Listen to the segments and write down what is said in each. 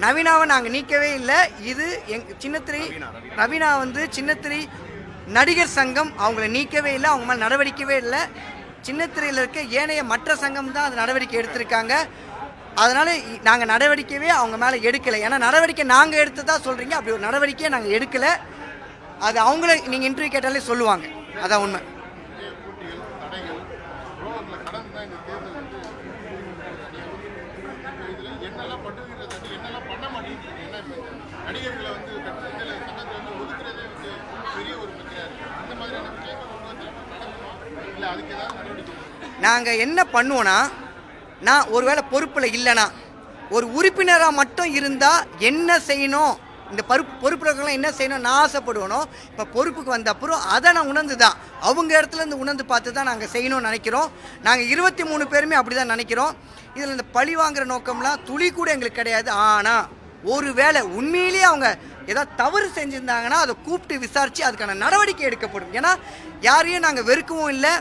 நவீனாவை நாங்கள் நீக்கவே இல்லை. இது சின்னத்திரை ரவீனா சின்னத்திரை நடிகர் சங்கம் அவங்கள நீக்கவே இல்லை, அவங்க மேலே நடவடிக்கவே இல்லை. சின்னத்திரையில் இருக்க ஏனைய மற்ற சங்கம் தான் அது நடவடிக்கை எடுத்திருக்காங்க. அதனால் நாங்கள் நடவடிக்கையே அவங்க மேலே எடுக்கலை. ஏன்னா நடவடிக்கை நாங்கள் எடுத்து தான் சொல்கிறீங்க, அப்படி ஒரு நடவடிக்கையை நாங்கள் எடுக்கலை. அது அவங்கள நீங்கள் இன்டர்வியூ கேட்டாலே சொல்லுவாங்க, அதான் உண்மை. நாங்கள் என்ன பண்ணுவோன்னா, நான் ஒருவேளை பொறுப்பில் இல்லைனா ஒரு உறுப்பினராக மட்டும் இருந்தால் என்ன செய்யணும், இந்த பொறுப்புலாம் என்ன செய்யணும் நான் ஆசைப்படுவனோ, இப்போ பொறுப்புக்கு வந்த அப்புறம் அதை நான் உணர்ந்து தான் அவங்க இடத்துலேருந்து உணர்ந்து பார்த்து தான் நாங்கள் செய்யணும்னு நினைக்கிறோம். நாங்கள் 23 பேருமே அப்படி தான் நினைக்கிறோம். இதில் இந்த பழி வாங்குகிற நோக்கம்லாம் துளி கூட எங்களுக்கு கிடையாது. ஆனால் ஒரு வேளை உண்மையிலேயே அவங்க ஏதாவது தவறு செஞ்சுருந்தாங்கன்னா அதை கூப்பிட்டு விசாரித்து அதுக்கான நடவடிக்கை எடுக்கப்படும். ஏன்னா யாரையும் நாங்கள் வெறுக்கவும் இல்லை,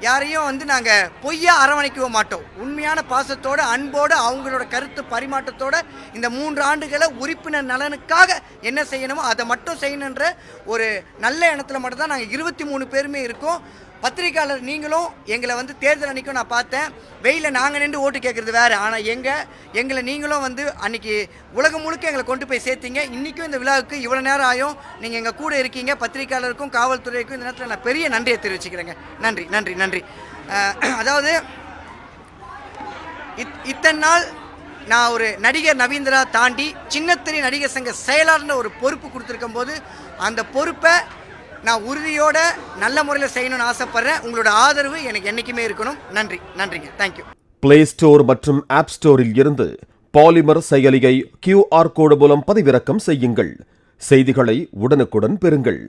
யாரையும் நாங்கள் பொய்யா அரவணைக்கவும் மாட்டோம். உண்மையான பாசத்தோடு அன்போடு அவங்களோட கருத்து பரிமாற்றத்தோடு இந்த 3 ஆண்டுகளை உறுப்பினர் நலனுக்காக என்ன செய்யணுமோ அதை மட்டும் செய்யணுன்ற ஒரு நல்ல எண்ணத்தில் மட்டும்தான் நாங்கள் 23 பேருமே இருக்கோம். பத்திரிக்கையாளர் நீங்களும் எங்களை தேர்தல் அன்றைக்கும் நான் பார்த்தேன், வெயிலில் நாங்கள் நின்று ஓட்டு கேட்குறது வேறு, ஆனால் எங்களை நீங்களும் அன்றைக்கி உலகம் முழுக்க எங்களை கொண்டு போய் சேர்த்தீங்க. இன்றைக்கும் இந்த விழாவுக்கு இவ்வளோ நேரம் ஆயும் நீங்கள் எங்கள் கூட இருக்கீங்க. பத்திரிக்கையாளருக்கும் காவல்துறைக்கும் இந்த நேரத்தில் நான் பெரிய நன்றியை தெரிவிச்சுக்கிறேங்க. நன்றி நன்றி நன்றி. அதாவது இத்தனை நாள் நான் ஒரு நடிகர் நவீந்திரா தாண்டி சின்னத்திரை நடிகர் சங்க செயலாளர்னு ஒரு பொறுப்பு கொடுத்துருக்கும் போது அந்த பொறுப்பை நான் உறுதியோட நல்ல முறையில் செய்யணும்னு ஆசைப்படுறேன். உங்களோட ஆதரவு எனக்கு என்றைக்குமே இருக்கணும். நன்றி நன்றிங்க. தேங்க்யூ. பிளே ஸ்டோர் மற்றும் ஆப் ஸ்டோரில் இருந்து பாலிமர் செயலியை QR கோடு மூலம் பதிவிறக்கம் செய்யுங்கள். செய்திகளை உடனுக்குடன் பெறுங்கள்.